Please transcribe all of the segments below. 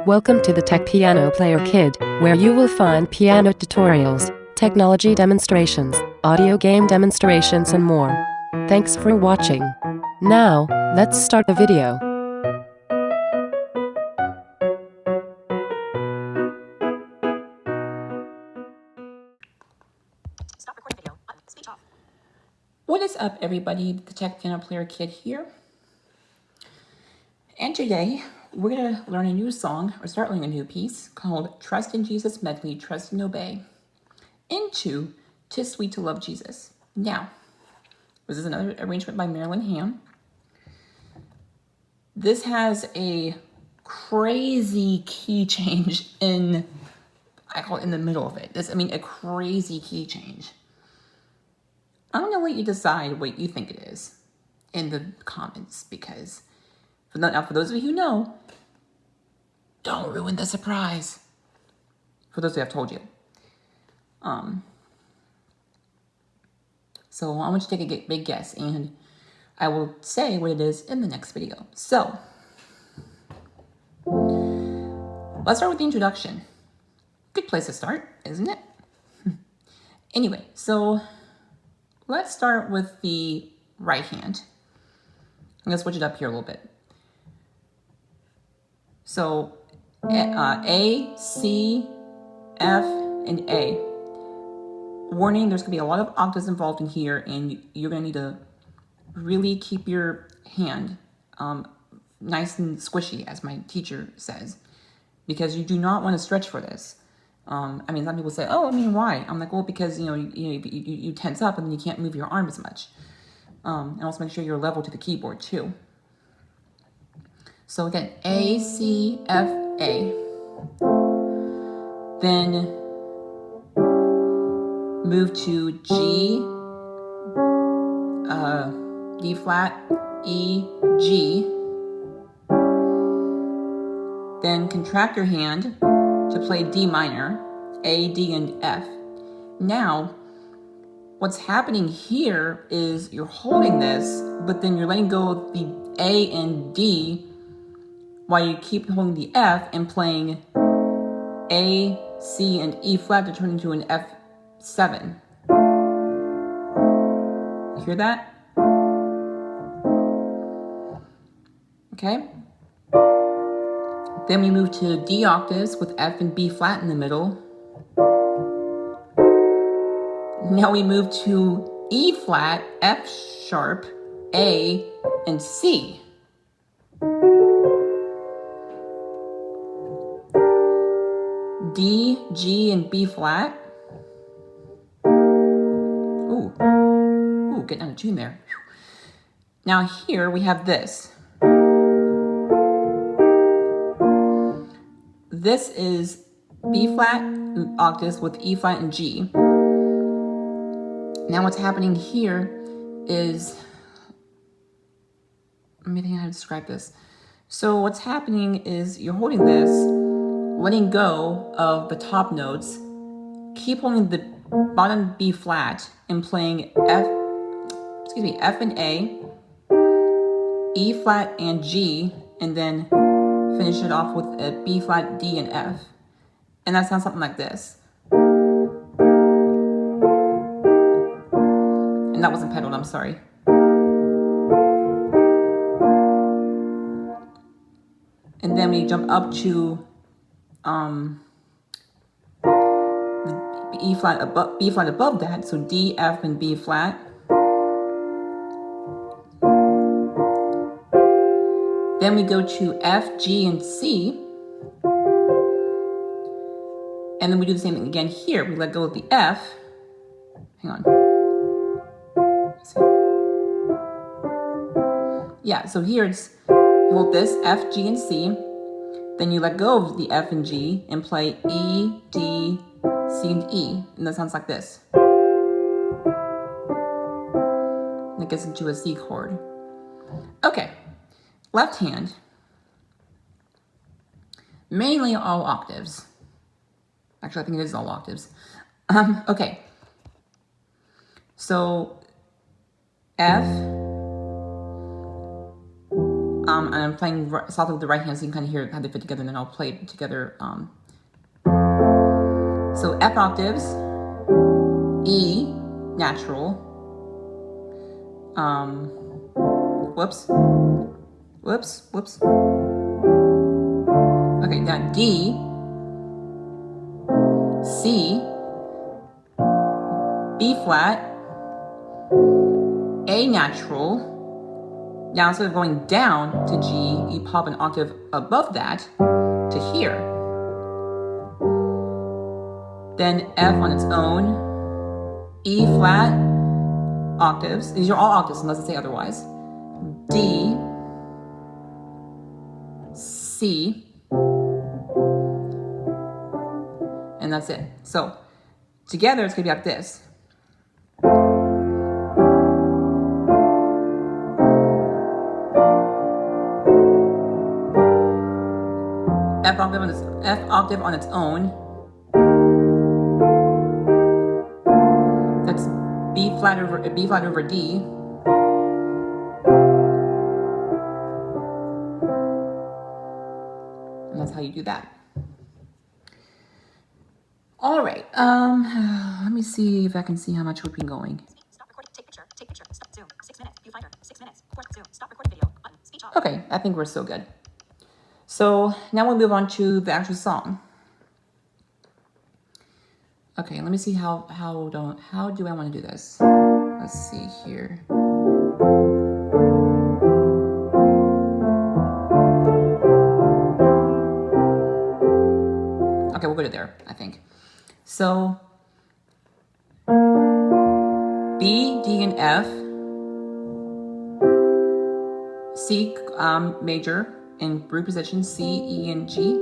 Welcome to the Tech Piano Player Kid, where you will find piano tutorials, technology demonstrations, audio game demonstrations and more. Thanks for watching. Now, let's start the video. Stop recording video. Speech off. What is up, everybody? The Tech Piano Player Kid here. And today, we're going to learn a new song, or start learning a new piece, called Trust in Jesus Medley, Trust and Obey, into 'Tis Sweet to Love Jesus. Now, this is another arrangement by Marilynn. This has a crazy key change in, I call it in the middle of it. A crazy key change. I'm going to let you decide what you think it is in the comments, because for those of you who know, don't ruin the surprise. For those who have told you. So I want you to take a big guess, and I will say what it is in the next video. So, let's start with the introduction. Good place to start, isn't it? Anyway, so let's start with the right hand. I'm going to switch it up here a little bit. So, A, C, F, and A. Warning, there's going to be a lot of octaves involved in here, and you're going to need to really keep your hand nice and squishy, as my teacher says, because you do not want to stretch for this. Some people say, why? I'm like, well, because, you tense up and you can't move your arm as much. And also make sure you're level to the keyboard, too. So again, A, C, F, A. Then move to G, D flat, E, G. Then contract your hand to play D minor, A, D, and F. Now, what's happening here is you're holding this, but then you're letting go of the A and D while you keep holding the F and playing A, C, and E flat to turn into an F7. You hear that? Okay. Then we move to D octaves with F and B flat in the middle. Now we move to E flat, F sharp, A, and C. D, G, and B flat. Ooh, getting out of tune there. Now here we have this. This is B flat octaves with E flat and G. Now what's happening here is, let me think how to describe this. So what's happening is you're holding this, letting go of the top notes, keep holding the bottom B flat and playing F and A, E flat and G, and then finish it off with a B flat, D, and F. And that sounds something like this. And that wasn't pedaled, I'm sorry. And then we jump up to the B flat above that, so D, F, and B flat. Then we go to F, G, and C. And then we do the same thing again here. We let go of the F. Hang on. Yeah, so here it's, you hold this, F, G, and C. Then you let go of the F and G and play E, D, C, and E. And that sounds like this. And it gets into a C chord. Okay. Left hand, mainly all octaves. Actually, I think it is all octaves. Okay. So F, I'm playing softly with the right hand so you can kind of hear how they fit together, and then I'll play it together. So F octaves, E natural, whoops. Okay, now D, C, B flat, A natural. Now instead of going down to G, you pop an octave above that to here. Then F on its own, E flat, octaves. These are all octaves unless I say otherwise. D, C, and that's it. So together it's gonna be like this. F octave on its own. That's B flat over D. And that's how you do that. All right. Let me see if I can see how much we've been going. Stop recording. Take picture. Stop Zoom. 6 minutes. Viewfinder. 6 minutes. Zoom. Stop recording video. Button. Speech off. Okay, I think we're still good. So now we'll move on to the actual song. Okay, let me see how do I want to do this? Let's see here. Okay, we'll go to there, I think. So B, D, and F, C major in root position, C, E, and G,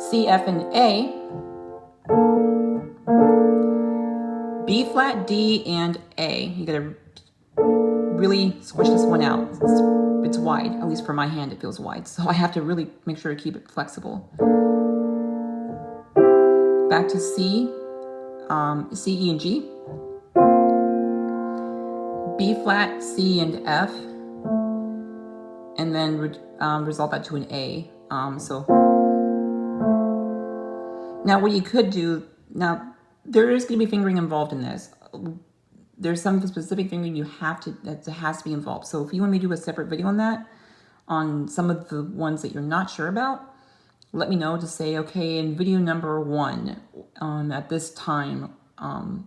C, F, and A, B flat, D, and A. You gotta really squish this one out. It's wide, at least for my hand it feels wide, so I have to really make sure to keep it flexible. Back to C, C, E, and G, B flat, C, and F, and then resolve that to an A. So now what you could do, now there is going to be fingering involved in this. There's some specific fingering that has to be involved. So if you want me to do a separate video on that, on some of the ones that you're not sure about, let me know to say, okay, in video number 1 at this time,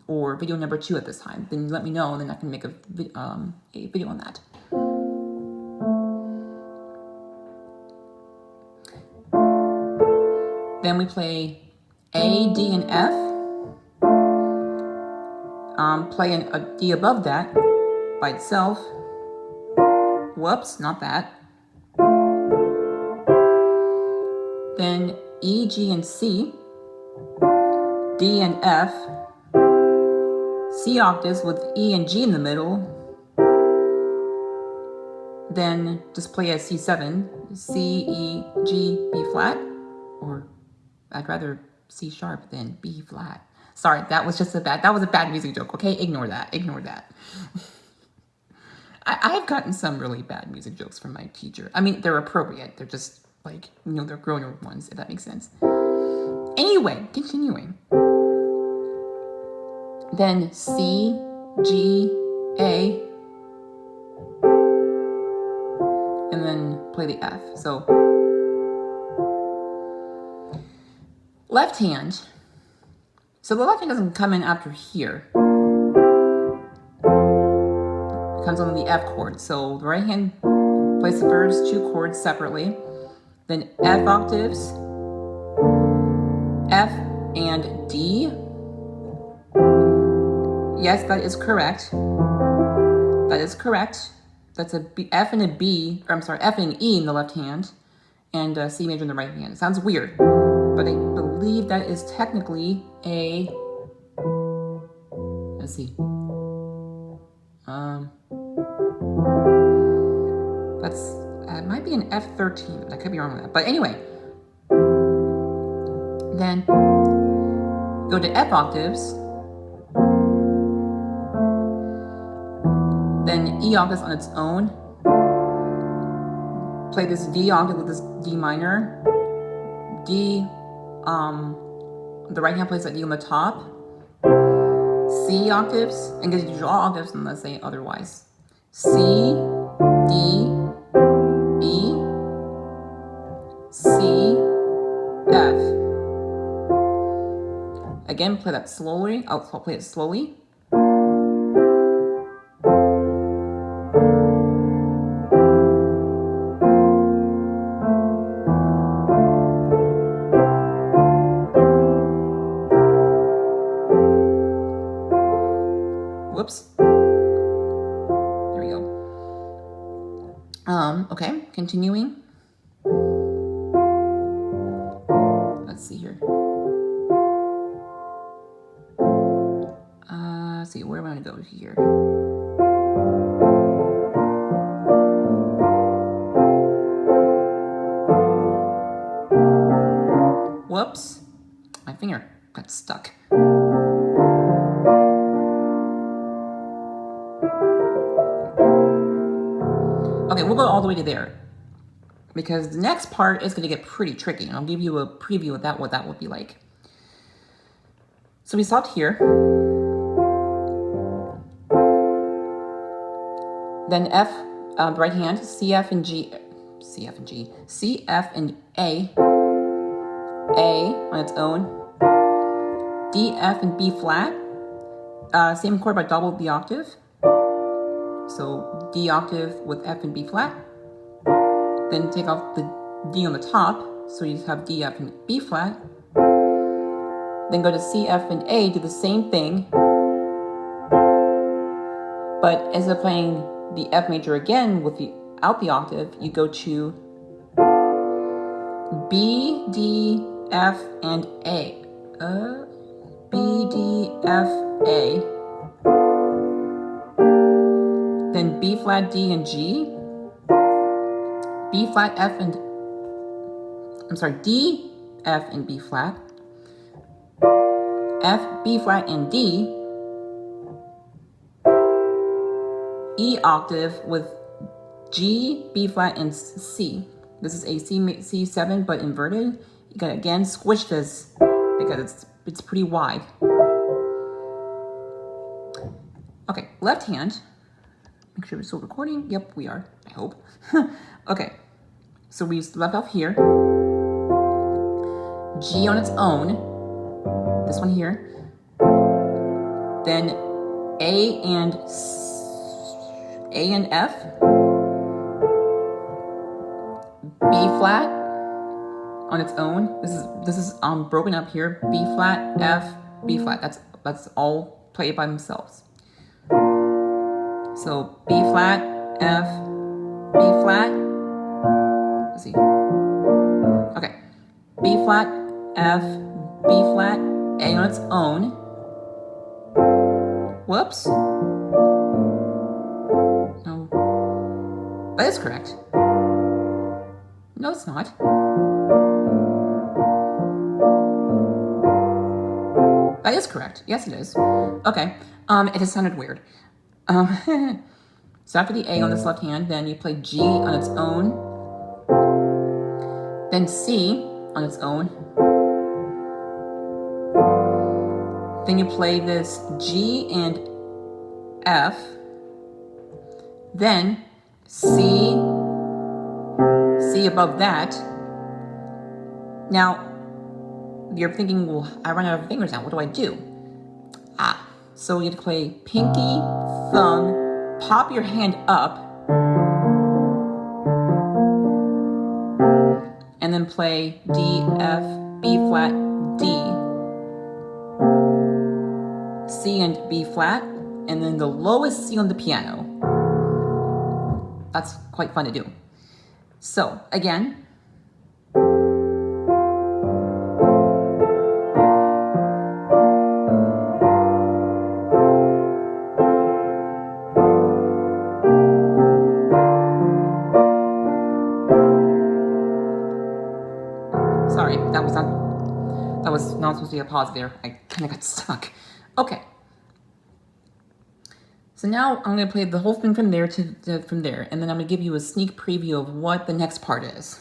or video number 2 at this time, then let me know, and then I can make a video on that. Then we play A, D, and F. Play a D above that by itself. Whoops, not that. Then E, G, and C, D and F, C octaves with E and G in the middle. Then just play a C7, C, E, G, B flat, or I'd rather C sharp than B flat. Sorry, that was a bad music joke, okay? Ignore that. I've gotten some really bad music jokes from my teacher. I mean, they're appropriate. They're just like, they're grown-up ones, if that makes sense. Anyway, continuing. Then C, G, A, and then play the F. So left hand. So the left hand doesn't come in after here. It comes on the F chord. So the right hand plays the first 2 chords separately. Then F octaves, F and D. Yes, that is correct. That's a B, F and a B, or I'm sorry, F and an E in the left hand, and C major in the right hand. It sounds weird, but I believe that is technically a, let's see, it might be an F13. I could be wrong with that, but anyway. Then go to F octaves, then E octaves on its own, play this D octave with this D minor. D, the right hand plays that D on the top. C octaves, and gives you draw octaves unless they otherwise. C, D, E, C, F. Again, play that slowly. I'll play it slowly. Whoops. There we go. Okay, continuing. Let's see here. Let's see, where am I going to go here? Whoops. My finger got stuck. Okay, we'll go all the way to there, because the next part is going to get pretty tricky, and I'll give you a preview of that, what that would be like. So we stopped here. Then F, the right hand, C, F, and G, C, F, and G, C, F, and A on its own, D, F, and B flat, same chord but double the octave. So D octave with F and B flat. Then take off the D on the top, so you just have D, F, and B flat. Then go to C, F, and A, do the same thing. But instead of playing the F major again without the octave, you go to B, D, F, and A. B, D, F, A. Then B flat, D, and G. B flat, F, and D, F, and B flat. F, B flat, and D. E octave with G, B flat, and C. This is a C7 but inverted. You gotta again squish this because it's pretty wide. Okay, left hand. Make sure we're still recording. Yep, we are, I hope. Okay, so we left off here. G on its own, this one here. Then A and F. B flat on its own. This is broken up here. B flat, F, B flat. That's all played by themselves. So B flat, F, B flat. Let's see. Okay. B flat, F, B flat, A on its own. Whoops. No. That is correct. No, it's not. That is correct. Yes, it is. Okay. It just sounded weird. So after the A on this left hand, then you play G on its own. Then C on its own. Then you play this G and F. Then C above that. Now, you're thinking, well, I run out of fingers now. What do I do? So you have to play pinky, thumb, pop your hand up, and then play D, F, B flat, D, C and B flat, and then the lowest C on the piano. That's quite fun to do. So, again. Sorry, that was not supposed to be a pause there. I kind of got stuck. Okay. So now I'm going to play the whole thing from there to from there, and then I'm going to give you a sneak preview of what the next part is.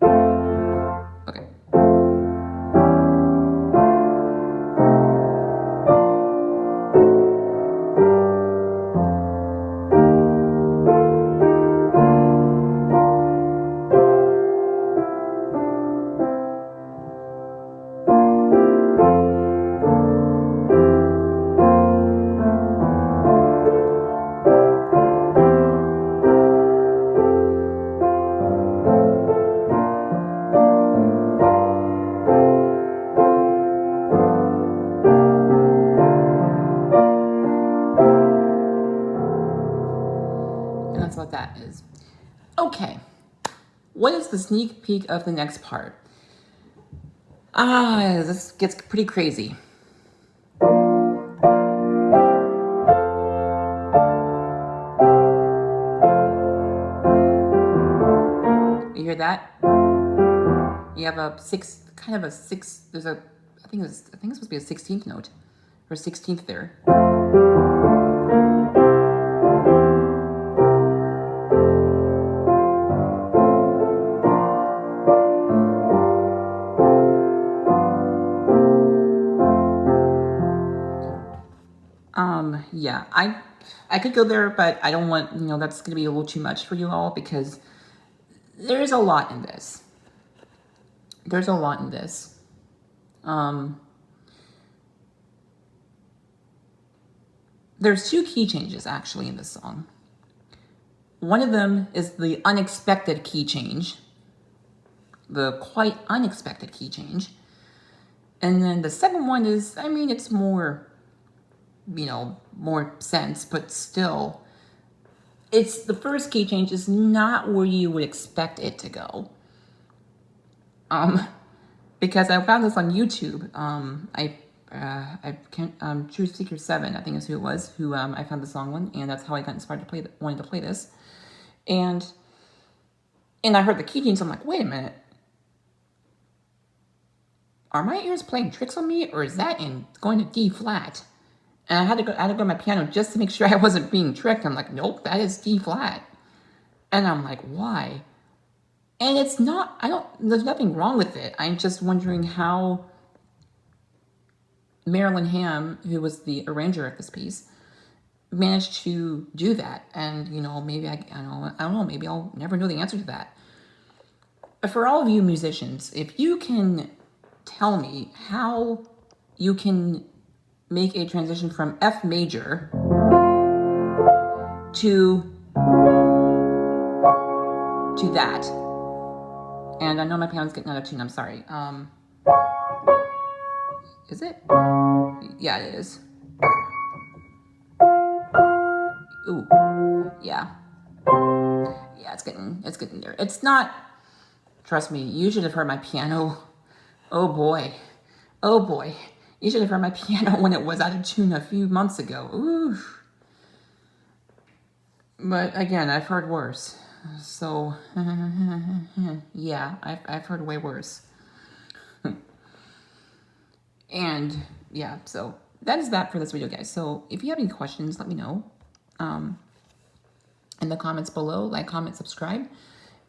Okay. And that's what that is. Okay. What is the sneak peek of the next part? This gets pretty crazy. You hear that? You have a six, kind of a six, there's a, I think it's supposed to be a 16th note, or 16th there. Yeah, I could go there, but I don't want, that's going to be a little too much for you all, because there's a lot in this. There's a lot in this. There's two key changes, actually, in this song. One of them is the unexpected key change. The quite unexpected key change. And then the second one is, I mean, it's more, more sense, but still, it's the first key change is not where you would expect it to go. Because I found this on YouTube. I can't, Truth Seeker 7, I think is who it was, who I found the song on, and that's how I got inspired to play, wanted to play this. And I heard the key change, so I'm like, wait a minute. Are my ears playing tricks on me, or is that going to D flat? And I had to go to my piano just to make sure I wasn't being tricked. I'm like, nope, that is D flat. And I'm like, why? And it's not, there's nothing wrong with it. I'm just wondering how Marilynn, who was the arranger of this piece, managed to do that. And, maybe I don't know, maybe I'll never know the answer to that. But for all of you musicians, if you can tell me how you can make a transition from F major to that. And I know my piano's getting out of tune, I'm sorry. Is it? Yeah, it is. Ooh, yeah. Yeah, it's getting there. It's not, trust me, you should have heard my piano. Oh boy. You should have heard my piano when it was out of tune a few months ago. Ooh. But again, I've heard worse. So, yeah, I've heard way worse. And yeah, so that is that for this video, guys. So if you have any questions, let me know in the comments below. Like, comment, subscribe.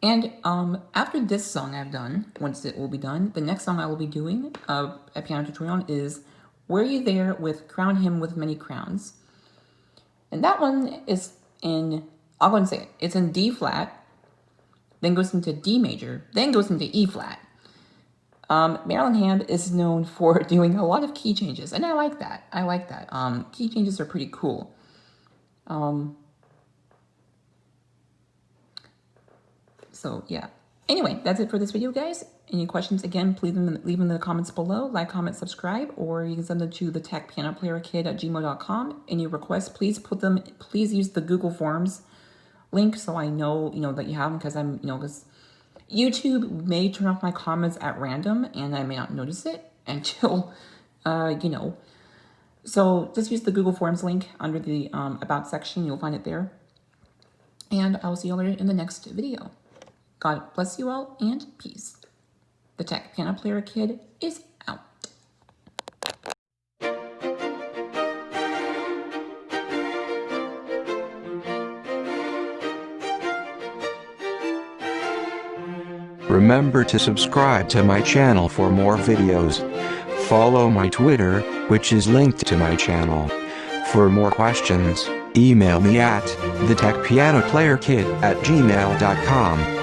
And after this song I've done, once it will be done, the next song I will be doing a piano tutorial is Were You There with Crown Him with Many Crowns. And that one is in, I'll go and say it, it's in D flat, then goes into D major, then goes into E flat. Marilynn is known for doing a lot of key changes, and I like that. Key changes are pretty cool. So yeah. Anyway, that's it for this video, guys. Any questions, again, please leave them in the comments below. Like, comment, subscribe, or you can send them to TheTechPianoPlayerKid@gmail.com. Any requests, please use the Google Forms link so I know, that you have them, because because YouTube may turn off my comments at random, and I may not notice it until, So just use the Google Forms link under the About section. You'll find it there. And I will see you all later in the next video. God bless you all, and peace. The Tech Piano Player Kid is out. Remember to subscribe to my channel for more videos. Follow my Twitter, which is linked to my channel. For more questions, email me at TheTechPianoPlayerKid@gmail.com.